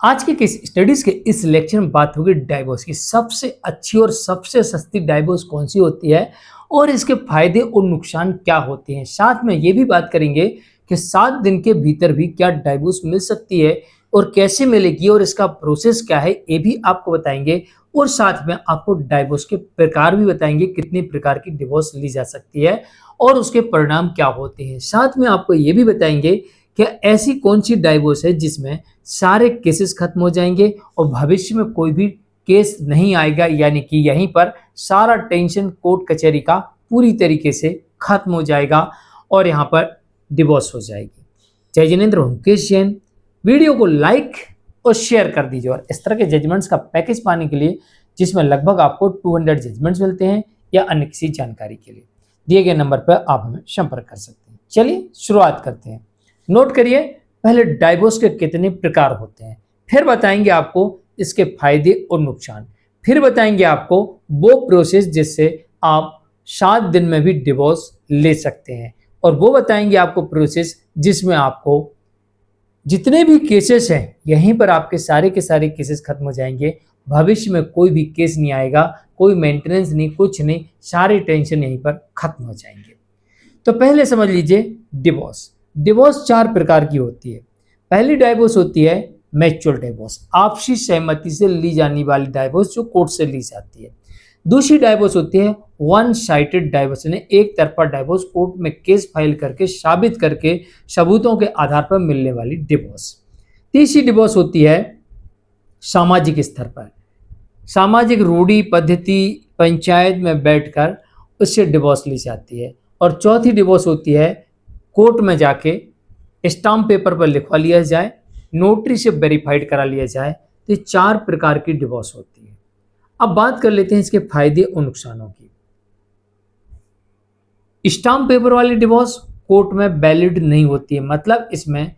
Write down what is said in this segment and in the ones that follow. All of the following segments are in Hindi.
आज के केस स्टडीज के इस लेक्चर में बात होगी डाइवोर्स की। सबसे अच्छी और सबसे सस्ती डाइवोर्स कौन सी होती है और इसके फायदे और नुकसान क्या होते हैं। साथ में ये भी बात करेंगे कि 7 दिन के भीतर भी क्या डाइवोर्स मिल सकती है और कैसे मिलेगी और इसका प्रोसेस क्या है, ये भी आपको बताएंगे। और साथ में आपको डाइवोर्स के प्रकार भी बताएंगे, कितने प्रकार की डिवोर्स ली जा सकती है और उसके परिणाम क्या होते हैं। साथ में आपको ये भी बताएंगे कि ऐसी कौन सी डाइवोर्स है जिसमें सारे केसेस खत्म हो जाएंगे और भविष्य में कोई भी केस नहीं आएगा, यानी कि यहीं पर सारा टेंशन कोर्ट कचहरी का पूरी तरीके से खत्म हो जाएगा और यहाँ पर डिवोर्स हो जाएगी। जय जिनेंद्र, मुकेश जैन। वीडियो को लाइक और शेयर कर दीजिए और इस तरह के जजमेंट्स का पैकेज पाने के लिए जिसमें लगभग आपको 200 जजमेंट्स मिलते हैं या अन्य किसी जानकारी के लिए दिए गए नंबर पर आप हमें संपर्क कर सकते हैं। चलिए शुरुआत करते हैं। नोट करिए, पहले डाइवोर्स के कितने प्रकार होते हैं, फिर बताएंगे आपको इसके फायदे और नुकसान, फिर बताएंगे आपको वो प्रोसेस जिससे आप 7 दिन में भी डिवोर्स ले सकते हैं और वो बताएंगे आपको प्रोसेस जिसमें आपको जितने भी केसेस हैं यहीं पर आपके सारे के सारे केसेस खत्म हो जाएंगे। भविष्य में कोई भी केस नहीं आएगा, कोई मेंटेनेंस नहीं, कुछ नहीं, सारे टेंशन यहीं पर खत्म हो जाएंगे। तो पहले समझ लीजिए डिवोर्स। डिवोर्स 4 प्रकार की होती है। पहली डाइवोर्स होती है म्यूचुअल डिवोर्स, आपसी सहमति से ली जाने वाली डाइवोर्स जो कोर्ट से ली जाती है। दूसरी डाइवोर्स होती है वन साइडेड डाइवोर्स, यानी एक तरफा डाइवोर्स, कोर्ट में केस फाइल करके साबित करके सबूतों के आधार पर मिलने वाली डिवोर्स। तीसरी डिवोर्स होती है सामाजिक स्तर पर, सामाजिक रूढ़ी पद्धति पंचायत में बैठकर उससे डिवोर्स ली जाती है। और चौथी डिवोर्स होती है कोर्ट में जाके स्टाम्प पेपर पर लिखवा लिया जाए, नोटरी से वेरीफाइड करा लिया जाए। तो ये 4 प्रकार की डिवोर्स होती है। अब बात कर लेते हैं इसके फायदे और नुकसानों की। स्टाम्प पेपर वाली डिवोर्स कोर्ट में वैलिड नहीं होती है, मतलब इसमें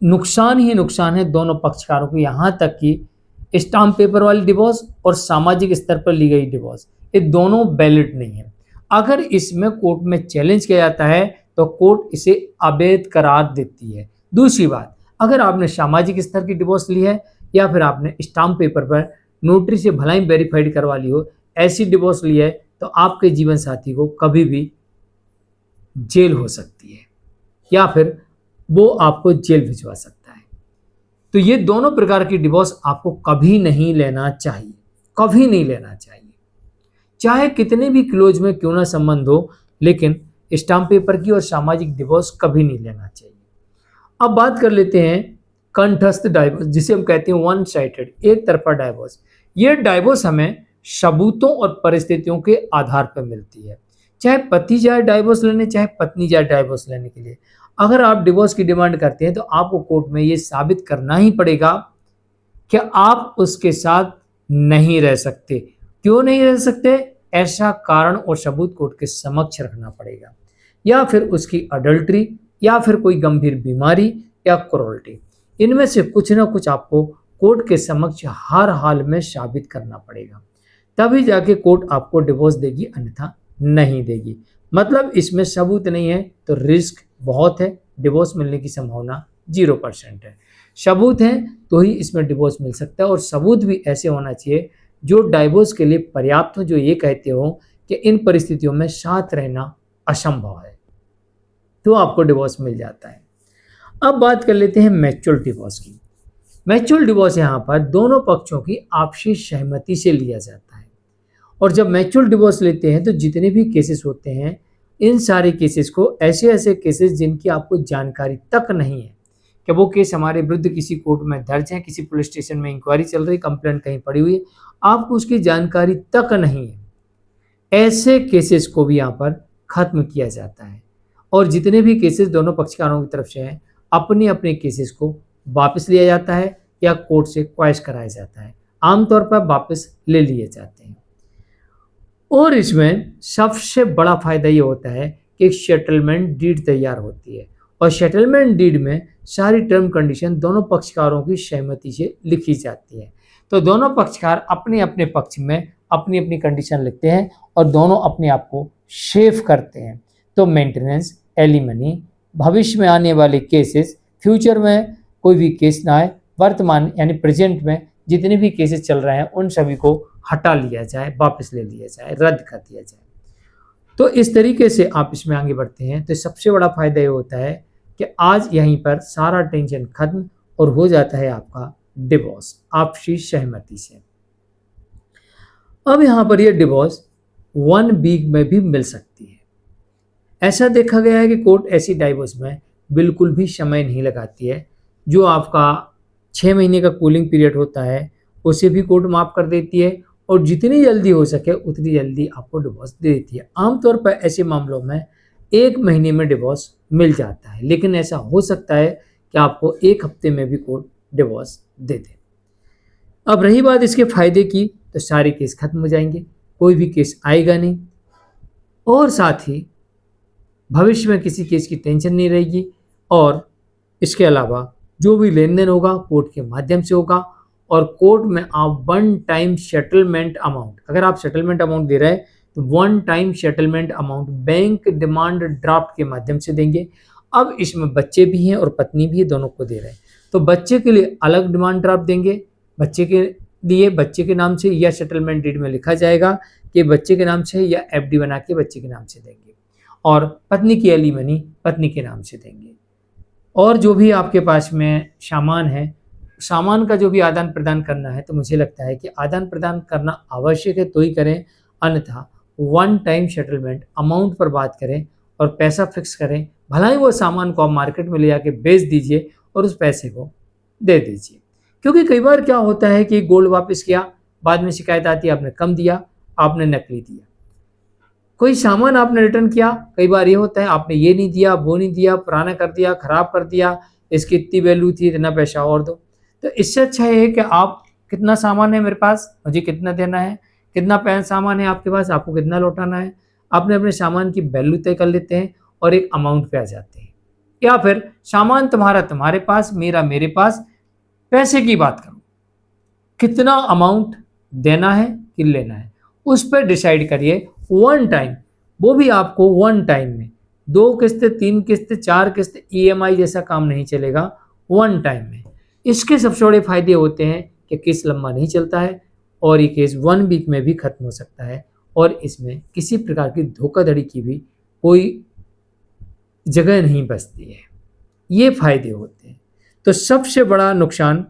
नुकसान ही नुकसान है दोनों पक्षकारों को। यहां तक कि स्टाम्प पेपर वाली डिवोर्स और सामाजिक स्तर पर ली गई डिवोर्स, ये दोनों वैलिड नहीं है। अगर इसमें कोर्ट में चैलेंज किया जाता है तो कोर्ट इसे अवैध करार देती है। दूसरी बात, अगर आपने सामाजिक स्तर की डिवोर्स ली है या फिर आपने स्टाम्प पेपर पर नोटरी से भलाई वेरीफाइड करवा ली हो, ऐसी डिवोर्स ली है, तो आपके जीवन साथी को कभी भी जेल हो सकती है या फिर वो आपको जेल भिजवा सकता है। तो ये दोनों प्रकार की डिवोर्स आपको कभी नहीं लेना चाहिए, कभी नहीं लेना चाहिए, चाहे कितने भी क्लोज में क्यों ना संबंध हो, लेकिन स्टाम्प पेपर की और सामाजिक डिवोर्स कभी नहीं लेना चाहिए। अब बात कर लेते हैं कंठस्थ डाइवोर्स, जिसे हम कहते हैं वन साइडेड, एक तरफा डाइवोर्स। ये डाइवोर्स हमें सबूतों और परिस्थितियों के आधार पर मिलती है। चाहे पति जाए डाइवोर्स लेने, चाहे पत्नी जाए डाइवोर्स लेने के लिए, अगर आप डिवोर्स की डिमांड करते हैं तो आपको कोर्ट में ये साबित करना ही पड़ेगा कि आप उसके साथ नहीं रह सकते। क्यों नहीं रह सकते, ऐसा कारण और सबूत कोर्ट के समक्ष रखना पड़ेगा, या फिर उसकी अडल्ट्री, या फिर कोई गंभीर बीमारी या क्रूरल्टी। इनमें से कुछ ना कुछ आपको कोर्ट के समक्ष हर हाल में साबित करना पड़ेगा, तभी जाके कोर्ट आपको डिवोर्स देगी, अन्यथा नहीं देगी। मतलब इसमें सबूत नहीं है तो रिस्क बहुत है, डिवोर्स मिलने की संभावना 0% है। सबूत है तो ही इसमें डिवोर्स मिल सकता है, और सबूत भी ऐसे होना चाहिए जो डाइवोर्स के लिए पर्याप्त हो, जो ये कहते हो कि इन परिस्थितियों में साथ रहना असंभव है, तो आपको डिवोर्स मिल जाता है। अब बात कर लेते हैं म्यूचुअल डिवोर्स की। म्यूचुअल डिवोर्स यहाँ पर दोनों पक्षों की आपसी सहमति से लिया जाता है। और जब म्यूचुअल डिवोर्स लेते हैं तो जितने भी केसेस होते हैं, इन सारे केसेस को, ऐसे केसेस जिनकी आपको जानकारी तक नहीं है कि वो केस हमारे विरुद्ध किसी कोर्ट में दर्ज है, किसी पुलिस स्टेशन में इंक्वायरी चल रही, कंप्लेंट कहीं पड़ी हुई है, आपको उसकी जानकारी तक नहीं है, ऐसे केसेस को भी यहाँ पर खत्म किया जाता है। और जितने भी केसेस दोनों पक्षकारों की तरफ से हैं, अपने अपने केसेस को वापस लिया जाता है या कोर्ट से क्वैश कराया जाता है। आमतौर पर वापस ले लिए जाते हैं। और इसमें सबसे बड़ा फायदा ये होता है कि एक सेटलमेंट डीड तैयार होती है, और सेटलमेंट डीड में सारी टर्म कंडीशन दोनों पक्षकारों की सहमति से लिखी जाती है। तो दोनों पक्षकार अपने अपने पक्ष में अपनी अपनी कंडीशन लिखते हैं और दोनों अपने आप को सेफ करते हैं। तो मेंटेनेंस, एलिमनी, भविष्य में आने वाले केसेस, फ्यूचर में कोई भी केस ना आए, वर्तमान यानी प्रेजेंट में जितने भी केसेस चल रहे हैं उन सभी को हटा लिया जाए, वापस ले लिया जाए, रद्द कर दिया जाए। तो इस तरीके से आप इसमें आगे बढ़ते हैं तो सबसे बड़ा फायदा ये होता है कि आज यहीं पर सारा टेंशन खत्म और हो जाता है आपका डिवोर्स आपसी सहमति से। अब यहाँ पर ये डिवोर्स 1 वीक में भी मिल सकती है। ऐसा देखा गया है कि कोर्ट ऐसी डाइवोर्स में बिल्कुल भी समय नहीं लगाती है। जो आपका 6 महीने का कूलिंग पीरियड होता है उसे भी कोर्ट माफ़ कर देती है और जितनी जल्दी हो सके उतनी जल्दी आपको डिवोर्स दे देती है। आमतौर पर ऐसे मामलों में 1 महीने में डिवोर्स मिल जाता है, लेकिन ऐसा हो सकता है कि आपको 1 हफ्ते में भी कोर्ट डिवोर्स दे दे। अब रही बात इसके फायदे की, तो सारे केस खत्म हो जाएंगे, कोई भी केस आएगा नहीं और साथ ही भविष्य में किसी केस की टेंशन नहीं रहेगी। और इसके अलावा जो भी लेन देन होगा कोर्ट के माध्यम से होगा और कोर्ट में आप 1 टाइम सेटलमेंट अमाउंट, अगर आप सेटलमेंट अमाउंट दे रहे हैं तो 1 time settlement amount bank demand draft के माध्यम से देंगे। अब इसमें बच्चे भी हैं और पत्नी भी है, दोनों को दे रहे हैं, तो बच्चे के लिए अलग डिमांड ड्राफ्ट देंगे। बच्चे के लिए बच्चे के नाम से या सेटलमेंट डीड में लिखा जाएगा कि बच्चे के नाम से या एफडी बना के बच्चे के नाम से देंगे और पत्नी की एलिमनी पत्नी के नाम से देंगे। और जो भी आपके पास में सामान है, सामान का जो भी आदान प्रदान करना है, तो मुझे लगता है कि आदान प्रदान करना आवश्यक है तो ही करें, अन्यथा 1 टाइम सेटलमेंट अमाउंट पर बात करें और पैसा फिक्स करें। भला ही वो सामान को आप मार्केट में ले जाके बेच दीजिए और उस पैसे को दे दीजिए, क्योंकि कई बार क्या होता है कि गोल्ड वापस किया, बाद में शिकायत आती है आपने कम दिया, आपने नकली दिया। कोई सामान आपने रिटर्न किया, कई बार ये होता है आपने ये नहीं दिया, वो नहीं दिया, पुराना कर दिया, खराब कर दिया, इसकी इतनी वैल्यू थी, इतना पैसा और दो। तो इससे अच्छा ये है कि आप कितना सामान है मेरे पास, मुझे कितना देना है, कितना सामान है आपके पास, आपको कितना लौटाना है, आपने अपने सामान की वैल्यू तय कर लेते हैं और एक अमाउंट पे आ जाते हैं। या फिर सामान तुम्हारा तुम्हारे पास, मेरा मेरे पास, पैसे की बात करो, कितना अमाउंट देना है कि लेना है उस पर डिसाइड करिए। 1 टाइम, वो भी आपको 1 टाइम में, 2 किस्त, 3 किस्त, 4 किस्त, ईएमआई जैसा काम नहीं चलेगा, 1 टाइम में। इसके सबसे बड़े फायदे होते हैं कि केस लंबा नहीं चलता है और ये केस 1 वीक में भी खत्म हो सकता है और इसमें किसी प्रकार की धोखाधड़ी की भी कोई जगह नहीं बचती है। ये फायदे होते हैं। तो सबसे बड़ा नुकसान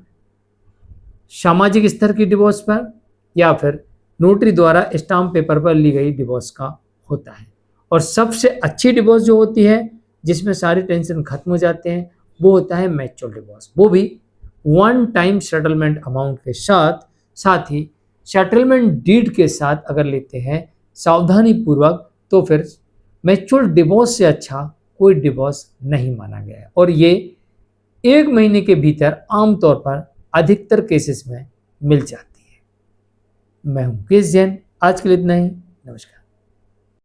सामाजिक स्तर की डिवोर्स पर या फिर नोटरी द्वारा स्टाम्प पेपर पर ली गई डिवोर्स का होता है। और सबसे अच्छी डिवोर्स जो होती है जिसमें सारे टेंशन खत्म हो जाते हैं वो होता है मैच्योर डिवोर्स, वो भी 1 टाइम सेटलमेंट अमाउंट के साथ ही सेटलमेंट डीड के साथ अगर लेते हैं सावधानी पूर्वक, तो फिर मैच्योर डिवोर्स से अच्छा कोई डिवोर्स नहीं माना गया है। और ये 1 महीने के भीतर आमतौर पर अधिकतर केसेस में मिल जाती है। मैं हूं केस जैन, आज के लिए इतना ही। नमस्कार।